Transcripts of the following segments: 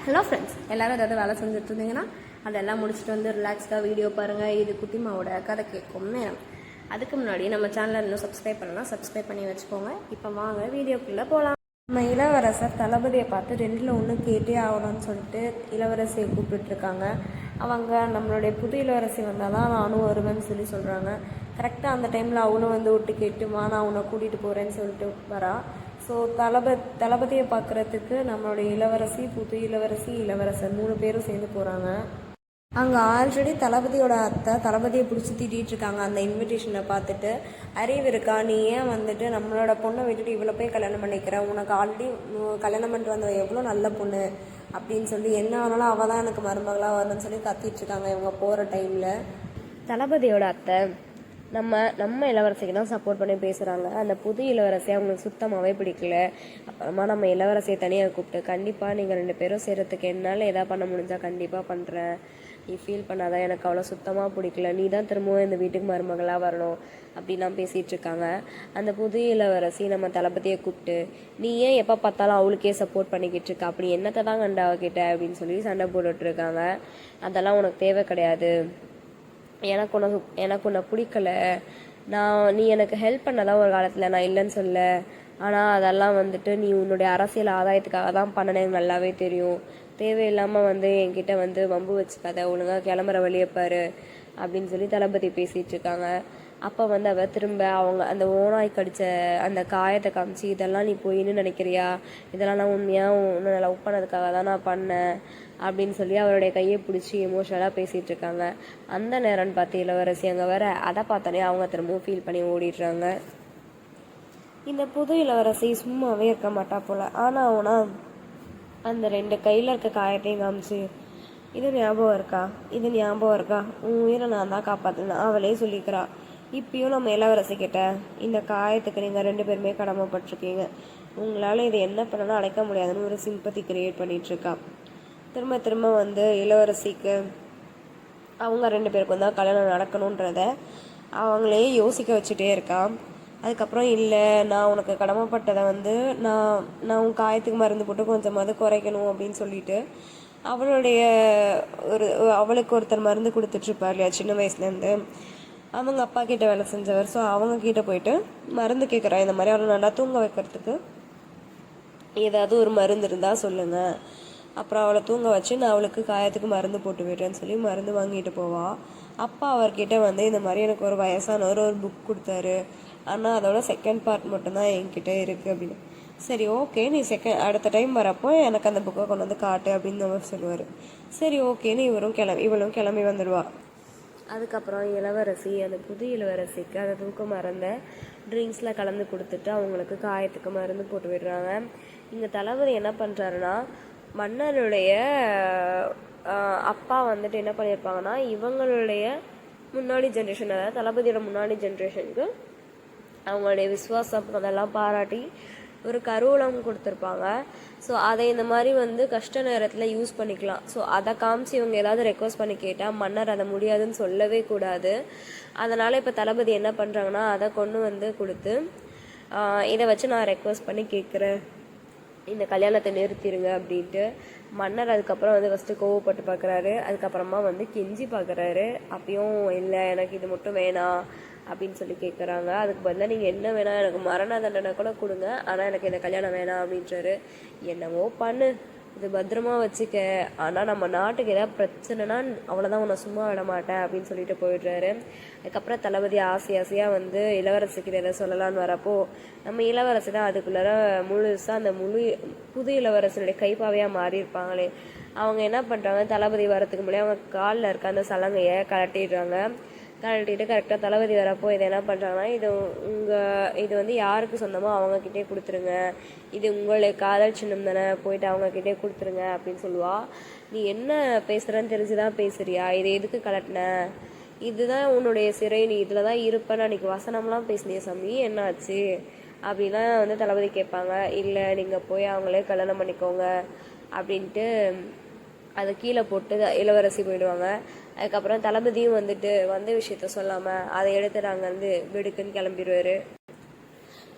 Hello friends, எல்லோரும் ஏதாவது வேலை செஞ்சுட்டு இருந்தீங்கன்னா அதெல்லாம் முடிச்சுட்டு வந்து ரிலாக்ஸ்டாக வீடியோ பாருங்கள். இது குட்டிமாவோட கதை கேட்கும் நேரம். அதுக்கு முன்னாடி நம்ம சேனலை இன்னும் சப்ஸ்கிரைப் பண்ணலாம், சப்ஸ்கிரைப் பண்ணி வச்சுக்கோங்க. இப்போ வாங்க வீடியோக்குள்ளே போகலாம். நம்ம இளவரசர் தளபதியை பார்த்து 2ல் 1 கேட்டே ஆகணும்னு சொல்லிட்டு இளவரசியை கூப்பிட்டுருக்காங்க. அவங்க நம்மளுடைய புது இளவரசி வந்தால் தான் நானும் வருவேன்னு சொல்கிறாங்க. கரெக்டாக அந்த டைமில் அவனும் வந்து விட்டு கேட்டுமா நான் உன்னை கூட்டிகிட்டு போகிறேன்னு சொல்லிட்டு வரா. ஸோ தளபதியை பார்க்குறதுக்கு நம்மளுடைய இளவரசி, புது இளவரசி, இளவரசர் 3 பேரும் சேர்ந்து போகிறாங்க. அங்கே ஆல்ரெடி தளபதியோட அத்தை தளபதியை பிடிச்சி திட்டிகிட்டு இருக்காங்க. அந்த இன்விடேஷனை பார்த்துட்டு, அறிவு இருக்கா, நீ ஏன் வந்துட்டு நம்மளோட பொண்ணை விட்டுட்டு இவ்வளோ போய் கல்யாணம் பண்ணிக்கிற, உனக்கு ஆல்ரெடி கல்யாணம் பண்ணிட்டு வந்த எவ்வளோ நல்ல பொண்ணு அப்படின்னு சொல்லி என்ன ஆனாலும் அவள் தான் எனக்கு மருமகளாக வரணும்னு சொல்லி கத்திட்டு இருக்காங்க இவங்க போகிற டைமில். தளபதியோட அத்தை நம்ம இளவரசிக்கு தான் சப்போர்ட் பண்ணி பேசுகிறாங்க. அந்த புது இளவரசியை அவங்களுக்கு சுத்தமாகவே பிடிக்கல. அப்புறமா நம்ம இளவரசியை தனியாக கூப்பிட்டு, கண்டிப்பாக நீங்கள் 2 பேரும் செய்கிறதுக்கு என்னால் எதாவது பண்ண முடிஞ்சால் கண்டிப்பாக பண்ணுறேன், நீ ஃபீல் பண்ணாதான், எனக்கு அவ்வளோ சுத்தமாக பிடிக்கல, நீ தான் திரும்பவும் இந்த வீட்டுக்கு மருமகளாக வரணும் அப்படின்லாம் பேசிகிட்டு இருக்காங்க. அந்த புது இளவரசி நம்ம தளபதியை கூப்பிட்டு, நீ ஏன் எப்போ பார்த்தாலும் அவளுக்கே சப்போர்ட் பண்ணிக்கிட்டு இருக்க, அப்படி என்னத்தை தான் கண்டு அவகிட்ட அப்படின்னு சொல்லி சண்டை போட்டுட்ருக்காங்க. அதெல்லாம் உனக்கு தேவை கிடையாது, எனக்கு உன்னை பிடிக்கல, நீ எனக்கு ஹெல்ப் பண்ணதான் ஒரு காலத்தில், நான் இல்லைன்னு சொல்ல, ஆனால் அதெல்லாம் வந்துட்டு நீ உன்னுடைய அரசியல் ஆதாயத்துக்காக தான் பண்ணனேன்னு நல்லாவே தெரியும், தேவையில்லாமல் என்கிட்ட வம்பு வச்சுக்காத, ஒழுங்காக கிளம்புற வழியை பாரு அப்படின்னு சொல்லி தளபதி பேசிகிட்டு இருக்காங்க. அப்போ அவ திரும்ப அவங்க அந்த ஓனாய் கடித்த அந்த காயத்தை காமிச்சு, இதெல்லாம் நீ போயின்னு நினைக்கிறியா, இதெல்லாம் நான் உண்மையாக உன்னை லவ் பண்ணதுக்காக தான் நான் பண்ணேன் அப்படின்னு சொல்லி அவருடைய கையை பிடிச்சி எமோஷனலாக பேசிகிட்டு இருக்காங்க. அந்த நேரம்னு பார்த்து இளவரசி அங்கே வர, அதை பார்த்தோன்னே அவங்க திரும்பவும் ஃபீல் பண்ணி ஓடிடுறாங்க. இந்த புது இளவரசி சும்மாவே இருக்க மாட்டா போல். ஆனால் அந்த 2 கையில் இருக்க காயத்தையும் காமிச்சு, இது ஞாபகம் இருக்கா, உன் உயிரை நான் தான் காப்பாற்றினேன் அவளே சொல்லிக்கிறா. இப்பயும் நம்ம இளவரசி கிட்ட, இந்த காயத்துக்கு நீங்கள் 2 பேருமே கடமைப்பட்டிருக்கீங்க, உங்களால் இதை என்ன பண்ணாலும் அடைக்க முடியாதுன்னு ஒரு சிம்பத்தி கிரியேட் பண்ணிகிட்ருக்கா. திரும்ப இளவரசிக்கு அவங்க 2 பேருக்கும் தான் கல்யாணம் நடக்கணுன்றத அவங்களே யோசிக்க வச்சுட்டே இருக்கான். அதுக்கப்புறம் இல்லை, நான் உனக்கு கடமைப்பட்டதை நான் உன் காயத்துக்கு மருந்து போட்டு கொஞ்சமாவது குறைக்கணும் அப்படின்னு சொல்லிட்டு அவளுக்கு ஒருத்தர் மருந்து கொடுத்துட்ருப்பார் இல்லையா, சின்ன வயசுலேருந்து அவங்க அப்பா கிட்ட வேலை செஞ்சவர். ஸோ அவங்க கிட்ட போயிட்டு மருந்து கேட்குறா, இந்த மாதிரி அவளை நல்லா தூங்க வைக்கிறதுக்கு ஏதாவது ஒரு மருந்து இருந்தால் சொல்லுங்கள், அப்புறம் அவளை தூங்க வச்சு நான் அவளுக்கு காயத்துக்கு மருந்து போட்டு விடுறேன்னு சொல்லி மருந்து வாங்கிட்டு போவாள். அப்பா அவர்கிட்ட இந்த மாதிரி எனக்கு ஒரு வயசானவர் ஒரு புக் கொடுத்தாரு, ஆனால் அதோட செகண்ட் பார்ட் மட்டும்தான் என்கிட்ட இருக்குது அப்படின்னு. சரி ஓகே, நீ அடுத்த டைம் வரப்போ எனக்கு அந்த புக்கை கொண்டு காட்டு அப்படின்னு அவர் சொல்லுவார். சரி ஓகேன்னு இவளும் கிளம்பி வந்துடுவா. அதுக்கப்புறம் இளவரசி அந்த புது இளவரசிக்கு அந்த தூக்க மருந்த ட்ரிங்க்ஸில் கலந்து கொடுத்துட்டு அவங்களுக்கு காயத்துக்கு மருந்து போட்டு விடுறாங்க. இங்கே தளபதி என்ன பண்ணுறாருன்னா, மன்னருடைய அப்பா என்ன பண்ணியிருப்பாங்கன்னா, இவங்களுடைய முன்னாடி ஜென்ரேஷன், அதாவது தளபதியோட முன்னாடி ஜென்ரேஷனுக்கு அவங்களுடைய விசுவாசம் அதெல்லாம் பாராட்டி ஒரு கருவூலம் கொடுத்துருப்பாங்க. ஸோ அதை இந்த மாதிரி கஷ்ட நேரத்தில் யூஸ் பண்ணிக்கலாம். ஸோ அதை காமிச்சு இவங்க ஏதாவது ரெக்வஸ்ட் பண்ணி கேட்டால் மன்னர் அதை முடியாதுன்னு சொல்லவே கூடாது. அதனால் இப்போ தளபதி என்ன பண்ணுறாங்கன்னா, அதை கொண்டு கொடுத்து, இதை வச்சு நான் ரெக்வஸ்ட் பண்ணி கேட்குறேன், இந்த கல்யாணத்தை நிறுத்திடுங்க அப்படின்ட்டு. மன்னர் அதுக்கப்புறம் ஃபஸ்ட்டு கோவப்பட்டு பார்க்குறாரு, அதுக்கப்புறமா கெஞ்சி பார்க்குறாரு. அப்பயும் இல்லை, எனக்கு இது மட்டும் வேணாம் அப்படின்னு சொல்லி கேட்குறாங்க. அதுக்கு பதிலாக நீங்கள் என்ன வேணாம், எனக்கு மரண தண்டனை கூட கொடுங்க, ஆனால் எனக்கு இந்த கல்யாணம் வேணாம் அப்படின்றாரு. என்னவோ பண்ணு, இது பத்திரமா வச்சுக்க, ஆனால் நம்ம நாட்டுக்கு ஏதாவது பிரச்சனைனா அவ்வளோதான், உன்னை சும்மா விட மாட்டேன் அப்படின்னு சொல்லிட்டு போயிடுறாரு. அதுக்கப்புறம் தளபதி ஆசையாக இளவரசிக்கிட்ட எதை சொல்லலான்னு வரப்போ, நம்ம இளவரசி தான் அதுக்குள்ளார முழுசாக அந்த புது இளவரசனுடைய கைப்பாவையாக மாறி இருப்பாங்களே. அவங்க என்ன பண்ணுறாங்க, தளபதி வரத்துக்கு முன்னாடி அவங்க காலில் இருக்க அந்த சலங்கையை கழட்டிடுறாங்க. கழட்டிட்டு கரெக்டாக தளபதி வரப்போ இதை என்ன பண்ணுறாங்கன்னா, இது யாருக்கு சொந்தமோ அவங்கக்கிட்டே கொடுத்துருங்க, இது உங்களுடைய காதல் சின்னம் தானே, போயிட்டு அவங்கக்கிட்டே கொடுத்துருங்க அப்படின்னு சொல்லுவாள். நீ என்ன பேசுகிறன்னு தெரிஞ்சுதான் பேசுறியா, இதை எதுக்கு கலட்டின, இதுதான் உன்னுடைய சிறை, நீ இதில் தான் இருப்பேன்னு அன்றைக்கி வசனம்லாம் பேசினிய சாமி, என்னாச்சு அப்படிலாம் தளபதி கேட்பாங்க. இல்லை, நீங்கள் போய் அவங்களே கல்யாணம் பண்ணிக்கோங்க அப்படின்ட்டு அதை கீழே போட்டு இளவரசி போயிடுவாங்க. அதுக்கப்புறம் தளபதியும் வந்த விஷயத்த சொல்லாமல் அதை எடுத்து நாங்கள் வெடுக்குன்னு கிளம்பிடுவார்.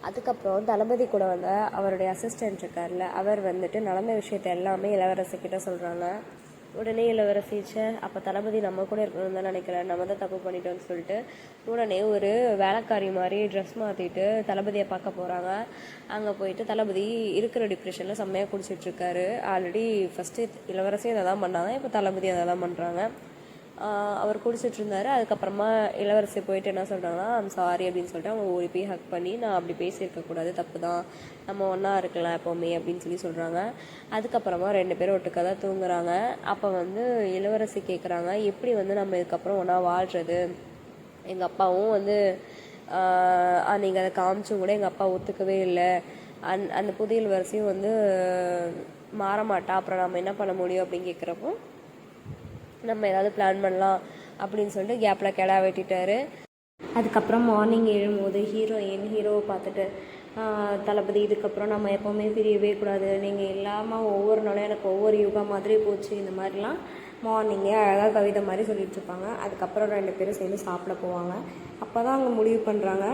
அதுக்கப்புறம் தளபதி கூட வந்து அவருடைய அசிஸ்டன்ட் இருக்கார்ல, அவர் வந்துட்டு நடந்த விஷயத்த எல்லாமே இளவரசிக்கிட்ட சொல்கிறாங்க. உடனே இளவரசிச்ச அப்போ தளபதி நம்ம கூட இருக்கணும்னு தான் நினைக்கிறேன், நம்ம தான் தப்பு பண்ணிட்டோம்னு சொல்லிட்டு உடனே ஒரு வேலைக்காரி மாதிரி ட்ரெஸ் மாற்றிட்டு தளபதியை பார்க்க போகிறாங்க. அங்கே போயிட்டு தளபதி இருக்கிற டிப்ரெஷனில் செம்மையாக குடிச்சிட்ருக்காரு. ஆல்ரெடி ஃபஸ்ட்டு இளவரசியும் அதை தான் பண்ணாங்க, இப்போ தளபதி அதை தான் பண்ணுறாங்க. அவர் குடிச்சிட்டு இருந்தார். அதுக்கப்புறமா இளவரசி போயிட்டு என்ன சொல்கிறாங்கன்னா, ஐம் சாரி அப்படின்னு சொல்லிட்டு அவங்க ஓடி போய் ஹக் பண்ணி, நான் அப்படி பேசியிருக்கக்கூடாது, தப்பு தான், நம்ம ஒன்றா இருக்கலாம் எப்போவுமே அப்படின்னு சொல்கிறாங்க. அதுக்கப்புறமா 2 பேரும் ஒட்டுக்காக தான் தூங்குறாங்க. அப்போ வந்து இளவரசி கேட்குறாங்க, எப்படி வந்து நம்ம இதுக்கப்புறம் ஒன்றா வாழ்கிறது, எங்கள் அப்பாவும் வந்து நீங்கள் அதை காமிச்சும் கூட எங்கள் அப்பா ஒத்துக்கவே இல்லை, அந்த புது இளவரசியும் வந்து மாற மாட்டா, அப்புறம் நம்ம என்ன பண்ண முடியும் அப்படின்னு கேட்குறப்போ, நம்ம ஏதாவது பிளான் பண்ணலாம் அப்படின்னு சொல்லிட்டு கேப்பில் கிடா வெட்டிட்டாரு. அதுக்கப்புறம் மார்னிங் எழும்போது ஹீரோவை பார்த்துட்டு, தளபதி இதுக்கப்புறம் நம்ம எப்போவுமே பிரியவே கூடாது, நீங்கள் இல்லாமல் ஒவ்வொரு நாளும் எனக்கு ஒவ்வொரு யுகா மாதிரி போச்சு, இந்த மாதிரிலாம் மார்னிங்கே அழகாக கவிதை மாதிரி சொல்லிட்டுருப்பாங்க. அதுக்கப்புறம் 2 பேரும் சேர்ந்து சாப்பிட போவாங்க. அப்போ தான் அவங்க முடிவு பண்ணுறாங்க,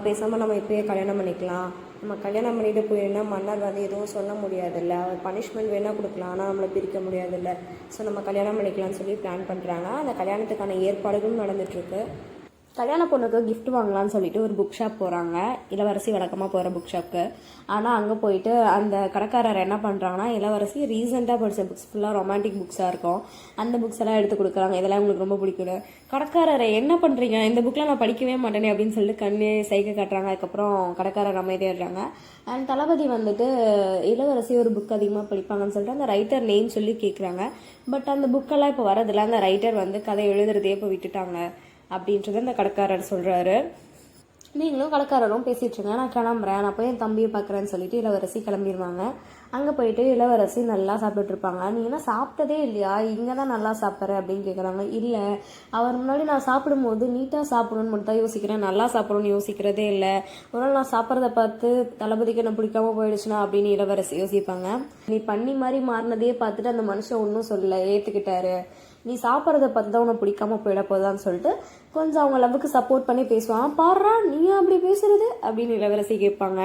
பேசாமல் நம்ம இப்போயே கல்யாணம் பண்ணிக்கலாம், நம்ம கல்யாணம் பண்ணிட்டு போயிருந்தா மன்னர் வந்து எதுவும் சொல்ல முடியாதுல்ல, அவர் பனிஷ்மெண்ட் வேணால் கொடுக்கலாம், ஆனால் நம்மளை பிரிக்க முடியாதுல்ல, ஸோ நம்ம கல்யாணம் பண்ணிக்கலாம்னு சொல்லி பிளான் பண்ணுறாங்க. அந்த கல்யாணத்துக்கான ஏற்பாடுகளும் நடந்துகிட்ருக்கு. கல்யாண பொண்ணுக்கு கிஃப்ட் வாங்கலான்னு சொல்லிட்டு ஒரு புக் ஷாப் போகிறாங்க, இளவரசி வழக்கமாக போகிற புக் ஷாப்புக்கு. ஆனால் அங்கே போயிட்டு அந்த கடைக்காரர் என்ன பண்ணுறாங்கன்னா, இளவரசி ரீசெண்டாக படித்த புக்ஸ் ஃபுல்லாக ரொமான்டிக் புக்ஸாக இருக்கும், அந்த புக்ஸ் எல்லாம் எடுத்து கொடுக்குறாங்க, இதெல்லாம் உங்களுக்கு ரொம்ப பிடிக்கும். கடைக்காரரை என்ன பண்ணுறீங்க, இந்த புக்கெலாம் நான் படிக்கவே மாட்டேனே அப்படின்னு சொல்லிட்டு கண்ணே சைகை காட்டுறாங்க. அதுக்கப்புறம் கடைக்காரர் அமைதியாடுறாங்க. அண்ட் தளபதி வந்துட்டு இளவரசி ஒரு புக் அதிகமாக படிப்பாங்கன்னு சொல்லிட்டு அந்த ரைட்டர் நேம் சொல்லி கேட்குறாங்க. பட் அந்த புக்கெல்லாம் இப்போ வரதில்லை, அந்த ரைட்டர் வந்து கதை எழுதுறதே இப்போ விட்டுட்டாங்க அப்படின்றத அந்த கடைக்காரர் சொல்கிறாரு. நீங்களும் கடைக்காரரும் பேசிகிட்ருங்க, நான் கிளம்புறேன், நான் போய் என் தம்பியை பார்க்குறேன்னு சொல்லிட்டு இளவரசி கிளம்பிடுவாங்க. அங்கே போயிட்டு இளவரசி நல்லா சாப்பிட்டுட்ருப்பாங்க. நீ என்ன சாப்பிட்டதே இல்லையா, இங்கே தான் நல்லா சாப்பிட்ற அப்படின்னு கேட்குறாங்க. இல்லை, அவர் முன்னாடி நான் சாப்பிடும்போது நீட்டாக சாப்பிடணும்னு மட்டும் தான் யோசிக்கிறேன், நல்லா சாப்பிடணும்னு யோசிக்கிறதே இல்லை, ஒரு நாள் நான் சாப்பிட்றத பார்த்து தளபதிக்கு என்ன பிடிக்காம போயிடுச்சுன்னா அப்படின்னு இளவரசி யோசிப்பாங்க. நீ பண்ணி மாதிரி மாறினதையே பார்த்துட்டு அந்த மனுஷன் ஒன்றும் சொல்லலை, ஏற்றுக்கிட்டாரு, நீ சாப்பிட்றத பார்த்து தான் உனக்கு பிடிக்காம போயிட போதான்னு சொல்லிட்டு கொஞ்சம் அவங்க லவ்வுக்கு சப்போர்ட் பண்ணி பேசுவாங்க. பாடுறா நீ அப்படி பேசுறது அப்படின்னு இளவரசி கேட்பாங்க.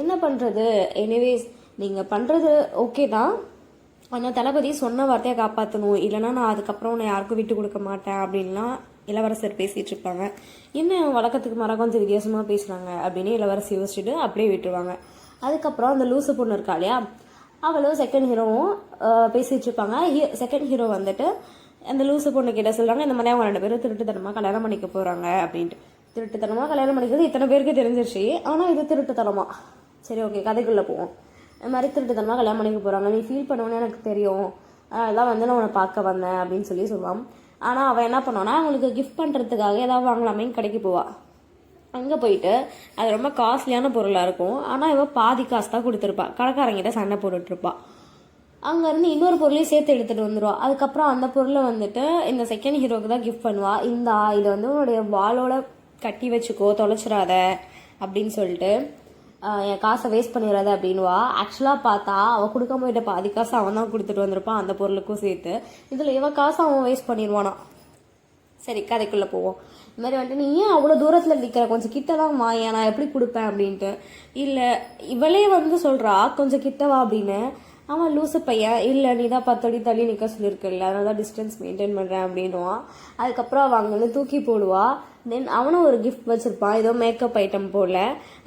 என்ன பண்ணுறது, எனிவேஸ் நீங்கள் பண்ணுறது ஓகே தான், ஆனால் தளபதி சொன்ன வார்த்தையை காப்பாற்றணும், இல்லைனா நான் அதுக்கப்புறம் உன்னை யாருக்கும் விட்டு கொடுக்க மாட்டேன் அப்படின்லாம் இளவரசர் பேசிகிட்டு இருப்பாங்க. என்ன வழக்கத்துக்கு மாறாக கொஞ்சம் வித்தியாசமாக பேசுகிறாங்க அப்படின்னு இளவரசி யோசிச்சுட்டு அப்படியே விட்டுருவாங்க. அதுக்கப்புறம் அந்த லூசு பொண்ணு இருக்கா இல்லையா, அவளும் செகண்ட் ஹீரோவும் பேசிகிட்டு இருப்பாங்க. செகண்ட் ஹீரோ வந்துட்டு அந்த லூசு பொண்ணு கிட்ட சொல்கிறாங்க, இந்த மாதிரி அவங்க 2 பேரும் திருட்டுத்தனமாக கல்யாணம் பண்ணிக்க போகிறாங்க அப்படின்ட்டு. திருட்டுத்தனமாக கல்யாணம் பண்ணிக்கிறது இத்தனை பேருக்கு தெரிஞ்சிருச்சு, ஆனால் இது திருட்டுத்தனமா, சரி ஓகே கதைக்குள்ளே போவோம். இந்த மாதிரி திருட்டுத்தனமாக கல்யாணம் பண்ணிக்க போகிறாங்க, நீ ஃபீல் பண்ணுவோன்னு எனக்கு தெரியும், அதெல்லாம் வந்து நான் உன்னை பார்க்க வந்தேன் அப்படின்னு சொல்லுவான். ஆனால் அவன் என்ன பண்ணுவான்னா, அவங்களுக்கு கிஃப்ட் பண்ணுறதுக்காக ஏதாவது வாங்கலாமேன்னு கடைக்கு போவாள். அங்கே போயிட்டு அது ரொம்ப காஸ்ட்லியான பொருளாக இருக்கும், ஆனால் இவள் பாதி காசு தான் கொடுத்துருப்பாள், கடைக்காரங்கிட்ட சண்டை போட்டுட்ருப்பாள். அங்கேருந்து இன்னொரு பொருளையும் சேர்த்து எடுத்துகிட்டு வந்துடுவா. அதுக்கப்புறம் அந்த பொருளை வந்துட்டு இந்த செகண்ட் ஹீரோவுக்கு தான் கிஃப்ட் பண்ணுவாள். இதை வந்து உன்னுடைய வாளோட கட்டி வச்சுக்கோ, தொலைச்சிடாத அப்படின்னு சொல்லிட்டு, என் காசை வேஸ்ட் பண்ணிடாத அப்படின்வா. ஆக்சுவலாக பார்த்தா அவள் கொடுக்க போயிட்ட பாதி காசு அவன் தான் கொடுத்துட்டு வந்திருப்பான் அந்த பொருளுக்கும் சேர்த்து. இதில் இவன் காசை அவன் வேஸ்ட் பண்ணிடுவானா. சரி கதைக்குள்ளே போவோம். இந்த மாதிரி வந்துட்டு நீ ஏன் அவ்வளோ தூரத்தில் நிற்கிற, கொஞ்சம் கிட்ட தான் வா, ஏன் நான் எப்படி கொடுப்பேன் அப்படின்ட்டு. இல்லை இவளே வந்து சொல்கிறா கொஞ்சம் கிட்ட வா அப்படின்னு. அவன் லூசு பையன், இல்லை நீ தான் 10 அடி தள்ளி நிற்க சொல்லியிருக்கல, அதனால தான் டிஸ்டன்ஸ் மெயின்டைன் பண்ணுறேன் அப்படின்னுவான். அதுக்கப்புறம் அவன் அங்கேருந்து தூக்கி போடுவா. தென் அவனும் ஒரு கிஃப்ட் வச்சுருப்பான், ஏதோ மேக்கப் ஐட்டம் போல்,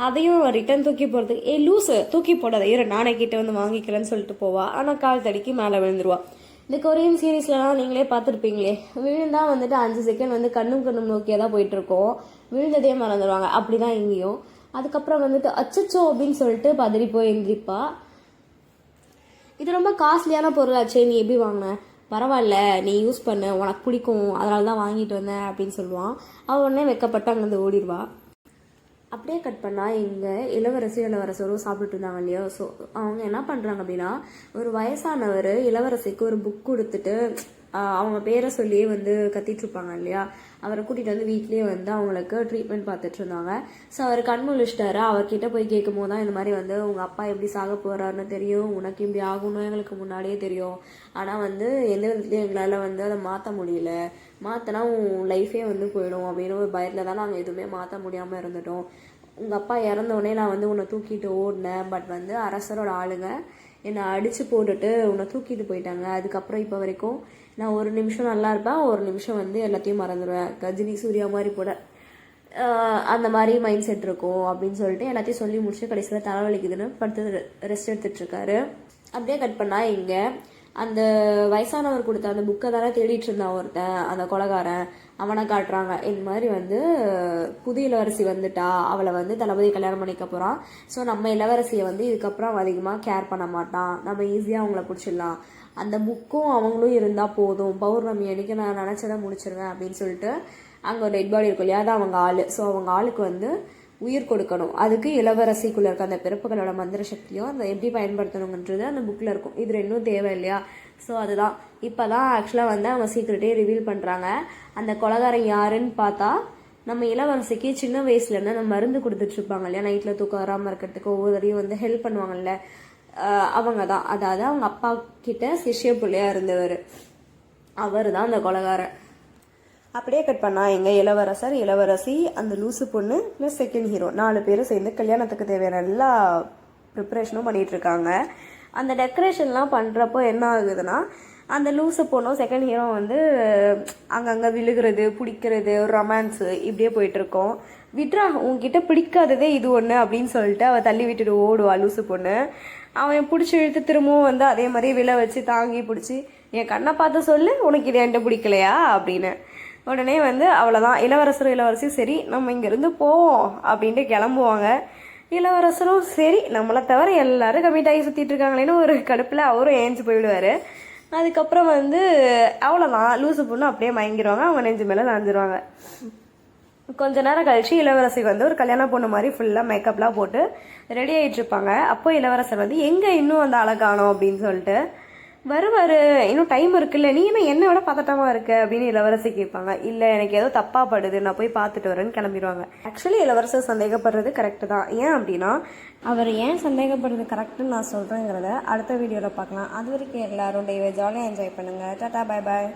அதையும் ரிட்டன் தூக்கி போகிறதுக்கு லூஸு தூக்கி போடாத இரு நானே கிட்ட வந்து வாங்கிக்கிறேன்னு சொல்லிட்டு போவா. ஆனால் கால் தடிக்கி மேலே விழுந்துருவா. இந்த கொரியன் சீரீஸ்லாம் நீங்களே பார்த்துருப்பீங்களே, விழுந்தா வந்துட்டு 5 செகண்ட் வந்து கண்ணும் நோக்கியே தான் போயிட்டுருக்கோம், விழுந்ததே மறந்துடுவாங்க. அப்படி தான் இங்கேயும். அதுக்கப்புறம் வந்துட்டு அச்சச்சோ அப்படின்னு சொல்லிட்டு பதறி போய் எழுந்திரிப்பா. இது ரொம்ப காஸ்ட்லியான பொருளாச்சே, நீ எப்படி வாங்கின, பரவாயில்ல நீ யூஸ் பண்ண, உனக்கு பிடிக்கும் அதனால தான் வாங்கிட்டு வந்தேன் அப்படின்னு சொல்லுவான். அவள் உடனே வெக்கப்பட்டு அங்கேருந்து ஓடிடுவா. அப்படியே கட் பண்ணால் எங்கள் இளவரசரும் சாப்பிட்டுட்டு இருந்தாங்க இல்லையா. ஸோ அவங்க என்ன பண்ணுறாங்க அப்படின்னா, ஒரு வயசானவர் இளவரசிக்கு ஒரு புக் கொடுத்துட்டு அவங்க பேரை சொல்லியே வந்து கத்திட்ருப்பாங்க இல்லையா, அவரை கூட்டிகிட்டு வந்து வீட்லேயே வந்து அவங்களுக்கு ட்ரீட்மெண்ட் பார்த்துட்டு இருந்தாங்க. ஸோ அவர் கண் முழிச்சிட்டாரு. அவர்கிட்ட போய் கேட்கும் போது தான் இந்த மாதிரி வந்து உங்கள் அப்பா எப்படி சாக போகிறாருன்னு தெரியும், உனக்கு இப்படி ஆகணும் எங்களுக்கு முன்னாடியே தெரியும், ஆனால் வந்து எந்த விதத்துலையும் எங்களால் வந்து அதை மாற்ற முடியல, மாற்றினா உன் லைஃபே வந்து போயிடும் அப்படின்னு ஒரு பயத்தில் தான் நாங்கள் எதுவுமே மாற்ற முடியாமல் இருந்துட்டோம், உங்கள் அப்பா இறந்தோடனே நான் வந்து உன்னை தூக்கிட்டு ஓடினேன், பட் வந்து அரசரோட ஆளுங்க என்னை அடித்து போட்டுட்டு உன்னை தூக்கிட்டு போயிட்டாங்க. அதுக்கப்புறம் இப்போ வரைக்கும் நான் ஒரு நிமிஷம் நல்லா இருப்பேன், ஒரு நிமிஷம் வந்து எல்லாத்தையும் மறந்துடுவேன். கஜினி சூர்யா மாதிரி கூட அந்த மாதிரி மைண்ட் செட் இருக்கும் அப்படின்னு சொல்லிட்டு எல்லாத்தையும் சொல்லி முடிச்சு கடைசியில் தலைவலிக்குதுன்னு படுத்து ரெஸ்ட் எடுத்துட்ருக்காரு. அப்படியே கட் பண்ணால் இங்கே அந்த வயசானவர் கொடுத்த அந்த புக்கை தானே தேடிட்டு இருந்தான் ஒருத்தன், அந்த கொலைகாரன். அவனை காட்டுறாங்க. இந்த மாதிரி வந்து புது இளவரசி வந்துட்டா, அவளை வந்து தளபதி கல்யாணம் பண்ணிக்க போகிறான். ஸோ நம்ம இளவரசியை வந்து இதுக்கப்புறம் அதிகமாக கேர் பண்ண மாட்டான், நம்ம ஈஸியாக அவங்கள பிடிச்சிடலாம். அந்த புக்கும் அவங்களும் இருந்தால் போதும், பௌர்ணமி அன்னைக்கு நான் நினச்சதை முடிச்சிருவேன் அப்படின்னு சொல்லிட்டு அங்கே ஒரு டெட் பாடி இருக்கும் இல்லையா, அது அவங்க ஆள். ஸோ அவங்க ஆளுக்கு வந்து உயிர் கொடுக்கணும். அதுக்கு இளவரசிக்குள்ளே இருக்க அந்த பிறப்புகளோட மந்திர சக்தியும் அதை எப்படி பயன்படுத்தணுங்கன்றது அந்த புக்கில் இருக்கும். இது ரெண்டும் தேவை இல்லையா? ஸோ அதுதான் இப்போ தான் ஆக்சுவலாக வந்து அவங்க சீக்கிரட்டே ரிவீல் பண்ணுறாங்க. அந்த கொலைகாரன் யாருன்னு பார்த்தா நம்ம இளவரசிக்கு சின்ன வயசுலேருந்து அந்த மருந்து கொடுத்துட்ருப்பாங்க இல்லையா, நைட்டில் தூக்கம் வராமல் இருக்கிறதுக்கு ஒவ்வொருத்தரையும் வந்து ஹெல்ப் பண்ணுவாங்கல்ல, அவங்க தான். அதாவது அவங்க அப்பா கிட்ட சிஷ்ய பிள்ளையாக இருந்தவர், அவர் தான் அந்த கொலைகாரன். அப்படியே கட் பண்ணா எங்கள் இளவரசர், இளவரசி, அந்த லூசு பொண்ணு ப்ளஸ் செகண்ட் ஹீரோ 4 பேரும் சேர்ந்து கல்யாணத்துக்கு தேவையான எல்லா ப்ரிப்ரேஷனும் பண்ணிகிட்டு இருக்காங்க. அந்த டெக்கரேஷன்லாம் பண்ணுறப்போ என்ன ஆகுதுன்னா, அந்த லூசு பொண்ணும் செகண்ட் ஹீரோ வந்து அங்கங்கே விழுகிறது, பிடிக்கிறது, ஒரு ரொமான்ஸு இப்படியே போயிட்டுருக்கோம். விட்ரா, உங்ககிட்ட பிடிக்காததே இது ஒன்று அப்படின்னு சொல்லிட்டு அவள் தள்ளி விட்டுட்டு ஓடுவா லூசு பொண்ணு. அவன் பிடிச்சி இழுத்து திரும்பவும் வந்து அதே மாதிரி விழ வச்சு தாங்கி பிடிச்சி, என் கண்ணை பார்த்து சொல்லு உனக்கு இது என்கிட்ட பிடிக்கலையா அப்படின்னு. உடனே வந்து அவ்வளோதான், இளவரசரும் இளவரசியும் சரி நம்ம இங்கேருந்து போவோம் அப்படின்ட்டு கிளம்புவாங்க. இளவரசரும் சரி நம்மளை தவிர எல்லாரும் கம்மிட் ஆகி சுற்றிட்டு இருக்காங்களேன்னு ஒரு கடுப்பில் அவரும் ஏஞ்சி போயிடுவார். அதுக்கப்புறம் வந்து அவ்வளோதான், லூசு பொண்ணு அப்படியே மயங்கிடுவாங்க, அவங்க நெஞ்சு மேலே நனைஞ்சிருவாங்க. கொஞ்ச நேரம் கழிச்சு இளவரசிக்கு வந்து ஒரு கல்யாண பொண்ணு மாதிரி ஃபுல்லாக மேக்கப்லாம் போட்டு ரெடி ஆகிட்டு இருப்பாங்க. அப்போ இளவரசர் வந்து எங்கே இன்னும் அந்த அழகானோம் அப்படின்னு சொல்லிட்டு வருவார். இன்னும் டைம் இருக்குல்ல, நீ என்ன என்னை விட பதட்டமாக இருக்க அப்படின்னு இளவரசி கேட்பாங்க. இல்லை எனக்கு ஏதோ தப்பாக படுது, நான் போய் பார்த்துட்டு வரேன்னு கிளம்பிடுவாங்க. ஆக்சுவலி இளவரசர் சந்தேகப்படுறது கரெக்டு தான். ஏன் அப்படின்னா அவர் ஏன் சந்தேகப்படுறது கரெக்டுன்னு நான் சொல்கிறேங்கிறத அடுத்த வீடியோவில் பார்க்கலாம். அது வரைக்கும் எல்லாரும் டேவை ஜாலியாக என்ஜாய் பண்ணுங்கள். டாடா, பாய் பாய்.